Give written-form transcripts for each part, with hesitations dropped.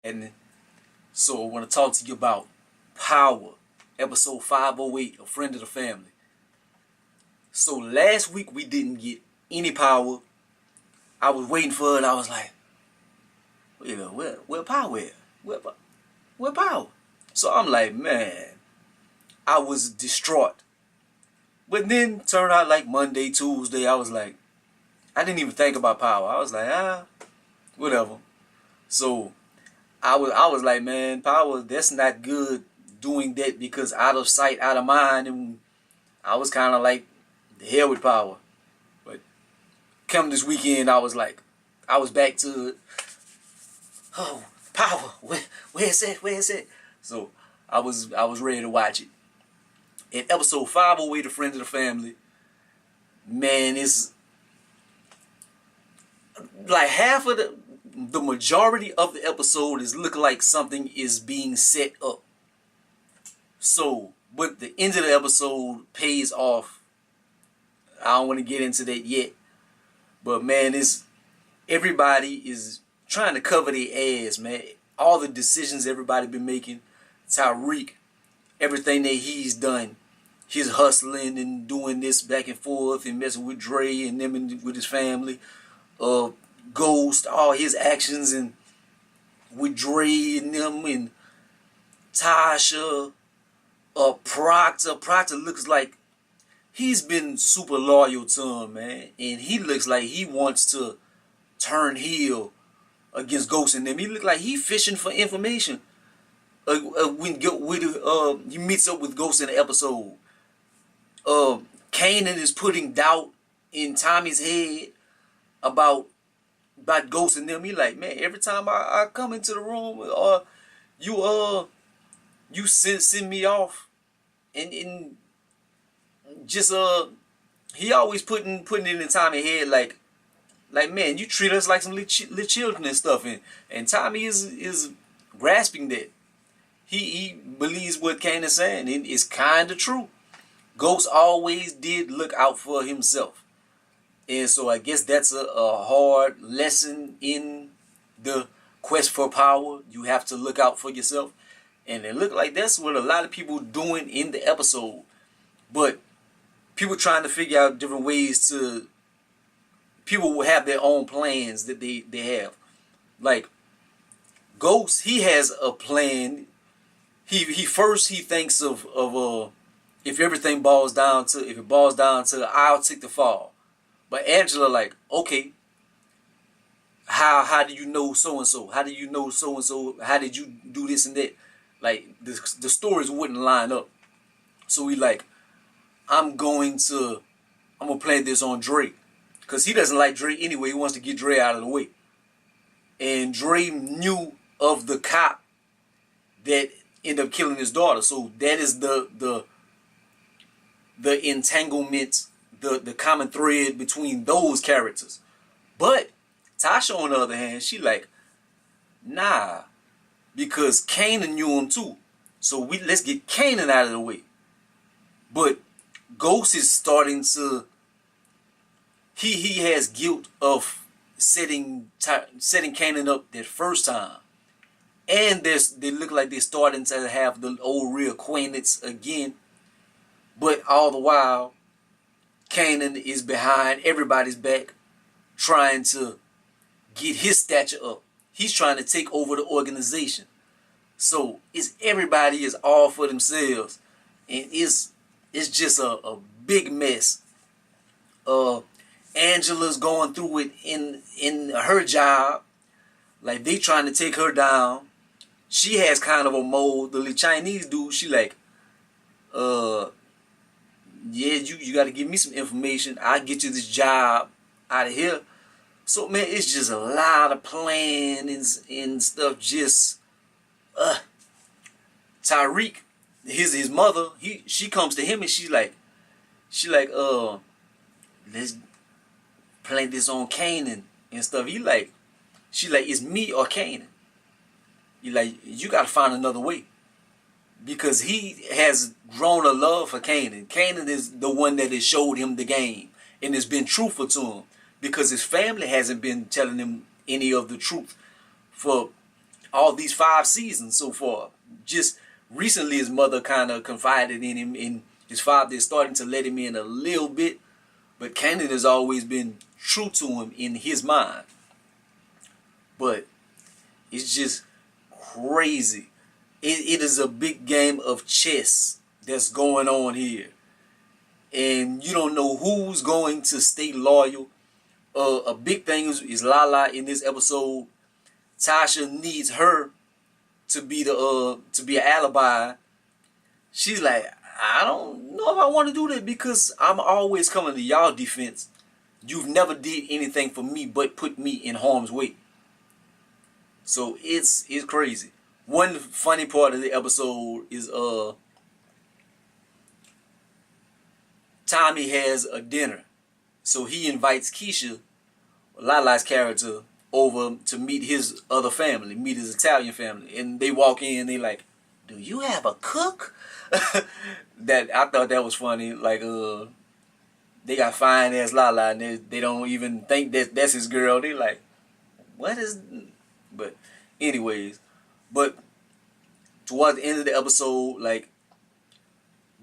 And so I want to talk to you about Power, episode 508, A Friend of the Family. So last week we didn't get any Power. I was waiting for it. I was like, where Power at? Where Power? So I'm like, man, I was distraught. But then turned out like Monday, Tuesday, I was like, I didn't even think about Power. I was like, whatever. So I was like, man, Power, that's not good doing that because out of sight, out of mind. And I was kind of like, the hell with Power. But come this weekend, I was like, I was back to it. Oh, Power, where's it? Where's it? So I was ready to watch it. In episode 508, A Friend of the Family, man, it's like half of the majority of the episode is looking like something is being set up. So, but the end of the episode pays off. I don't want to get into that yet. But man, everybody is trying to cover their ass, man. All the decisions everybody been making. Tariq, everything that he's done. His hustling and doing this back and forth and messing with Dre and them and with his family. Ghost, all his actions and with Dre and them and Tasha, Proctor. Proctor looks like he's been super loyal to him, man. And he looks like he wants to turn heel against Ghost and them. He look like he fishing for information. When he meets up with Ghost in the episode. Kanan is putting doubt in Tommy's head about Ghost and them. He like, man, every time I come into the room, you send me off, and just he always putting it in Tommy's head like man, you treat us like some little children and stuff, and Tommy is grasping that. He believes what Kanan is saying, and it's kind of true. Ghost always did look out for himself. And so I guess that's a hard lesson in the quest for power. You have to look out for yourself. And it looked like that's what a lot of people doing in the episode. But people trying to figure out different ways to... People will have their own plans that they have. Like, Ghost, he has a plan. He thinks of if it boils down to I'll take the fall. But Angela like, okay, how do you know so and so? How do you know so and so? How did you do this and that? Like the stories wouldn't line up. So he like, I'm gonna play this on Dre. Cause he doesn't like Dre anyway. He wants to get Dre out of the way. And Dre knew of the cop that ended up killing his daughter. So that is the entanglement, the common thread between those characters. But Tasha, on the other hand, she like, nah, because Kanan knew him too. So let's get Kanan out of the way. But Ghost is starting to, he has guilt of setting Kanan up that first time. And they look like they're starting to have the old reacquaintance again. But all the while, Kanan is behind everybody's back, trying to get his stature up. He's trying to take over the organization. So everybody is all for themselves, and it's just a big mess. Angela's going through it in her job, like they trying to take her down. She has kind of a mold. The Chinese dude, she like, yeah, you got to give me some information. I'll get you this job out of here. So, man, it's just a lot of plannings and stuff. Just, Tariq, his mother, she comes to him and she like, let's plant this on Kanan and stuff. She like, it's me or Kanan. You like, you got to find another way. Because he has grown a love for Kanan. Kanan is the one that has showed him the game and has been truthful to him. Because his family hasn't been telling him any of the truth for all these 5 seasons so far. Just recently, his mother kind of confided in him, and his father is starting to let him in a little bit. But Kanan has always been true to him in his mind. But it's just crazy. It is a big game of chess that's going on here. And you don't know who's going to stay loyal. A big thing is Lala in this episode. Tasha needs her to be an alibi. She's like, I don't know if I want to do that because I'm always coming to y'all defense. You've never did anything for me but put me in harm's way. So it's crazy. One funny part of the episode is Tommy has a dinner. So he invites Keisha, Lala's character, over to meet his other family, meet his Italian family. And they walk in, they like, do you have a cook? That I thought that was funny. Like they got fine ass Lala and they don't even think that's his girl. They like, what is, but anyways, but towards the end of the episode, like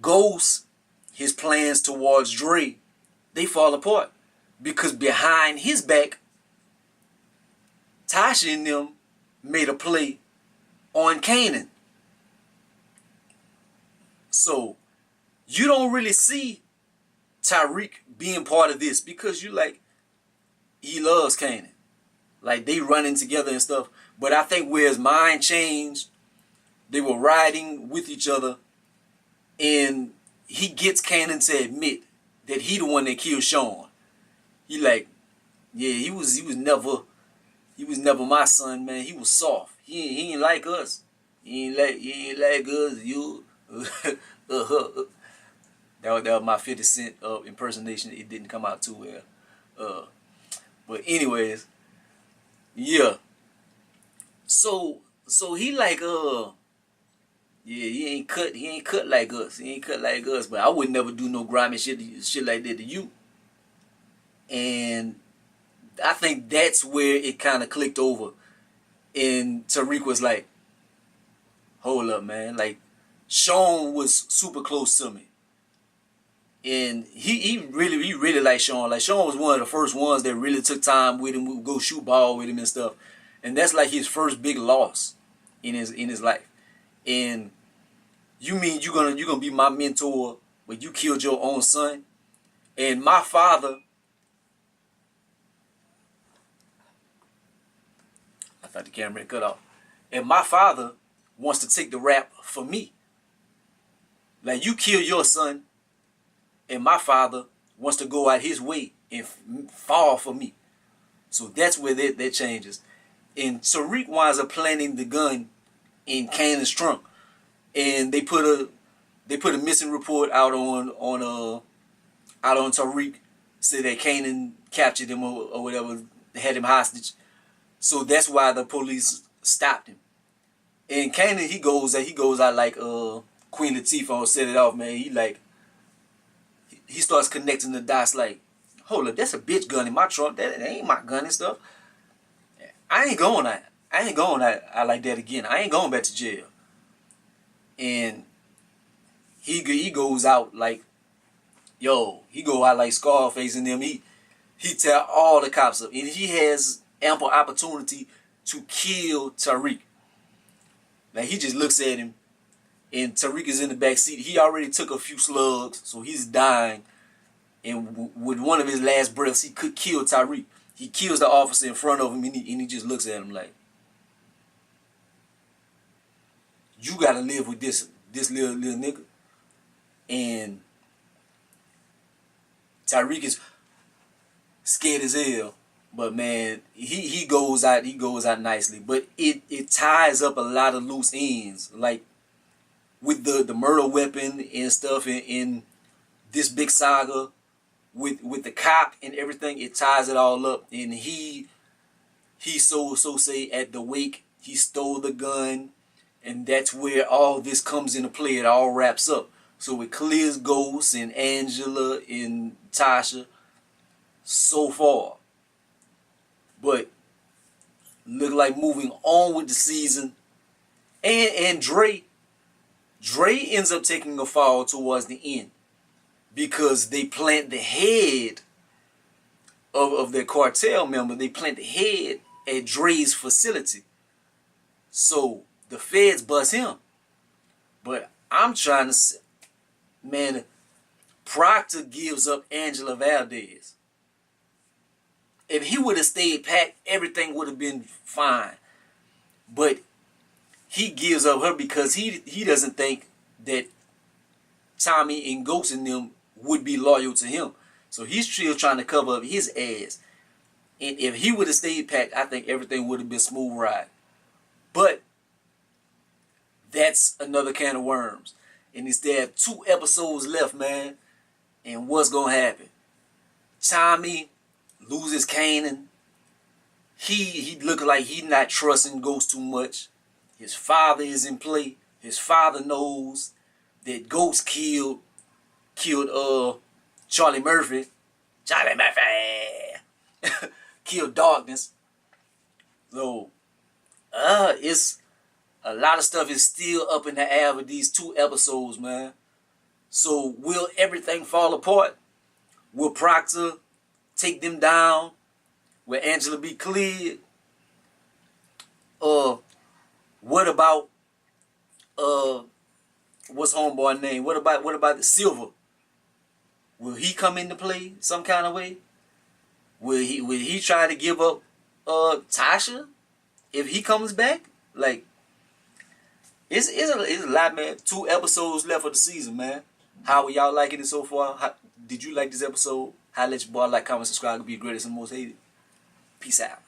Ghost, his plans towards Dre, they fall apart. Because behind his back, Tasha and them made a play on Kanan. So you don't really see Tariq being part of this because you like, he loves Kanan. Like they running together and stuff. But I think where his mind changed, they were riding with each other, and he gets Kanan to admit that he the one that killed Sean. He like, yeah, he was never my son, man. He was soft. He ain't like us. He ain't like us. You. That was my 50 Cent impersonation. It didn't come out too well. But anyways, yeah. So he like yeah, he ain't cut like us. He ain't cut like us. But I would never do no grimy shit like that to you. And I think that's where it kind of clicked over. And Tariq was like, hold up, man. Like, Sean was super close to me. And he really liked Sean. Like, Sean was one of the first ones that really took time with him. We would go shoot ball with him and stuff. And that's like his first big loss in his life. And you mean you're gonna be my mentor when you killed your own son? And my father, I thought the camera had cut off. And my father wants to take the rap for me. Like, you kill your son, and my father wants to go out his way and fall for me. So that's where that changes. And Tariq winds up planting the gun in Kanan's trunk, and they put a missing report out on Tariq, said that Kanan captured him or whatever, had him hostage. So that's why the police stopped him. And Kanan, he goes out like Queen Latifah set it off, man. He starts connecting the dots like, hold up, that's a bitch gun in my trunk. That ain't my gun and stuff. I ain't going out like that again. I ain't going back to jail. And he goes out like, he go out like Scarface and them. He tell all the cops up, and he has ample opportunity to kill Tariq. Like, he just looks at him, and Tariq is in the back seat. He already took a few slugs, so he's dying. And with one of his last breaths, he could kill Tariq. He kills the officer in front of him, and he just looks at him like, you gotta live with this little nigga. And Tariq is scared as hell. But man, he goes out nicely. But it ties up a lot of loose ends. Like with the murder weapon and stuff in this big saga, with the cop and everything, it ties it all up. And he so say at the wake, he stole the gun, and that's where all this comes into play. It all wraps up. So it clears Ghost and Angela and Tasha so far. But look like moving on with the season. And Dre ends up taking a fall towards the end because they plant the head of their cartel member. They plant the head at Dre's facility. So the feds bust him. But I'm trying to say, man, Proctor gives up Angela Valdez. If he would have stayed pat, everything would have been fine. But he gives up her because he doesn't think that Tommy and Ghost and them would be loyal to him. So he's still trying to cover up his ass. And if he would have stayed pat, I think everything would have been smooth ride. But that's another can of worms. And it's there 2 episodes left, man. And what's going to happen? Tommy loses Kanan. He look like he not trusting Ghost too much. His father is in play. His father knows that Ghost killed Charlie Murphy. Charlie Murphy killed Darkness. So it's a lot of stuff is still up in the air with these 2 episodes, man. So will everything fall apart? Will Proctor take them down? Will Angela be cleared? What about what's homeboy name? What about the Silver? Will he come into play some kind of way? Will he try to give up Tasha if he comes back? Like it's a lot, man. 2 episodes left of the season, man. How are y'all liking it so far? Did you like this episode? Holla at your boy, like, comment, subscribe, be the greatest and most hated. Peace out.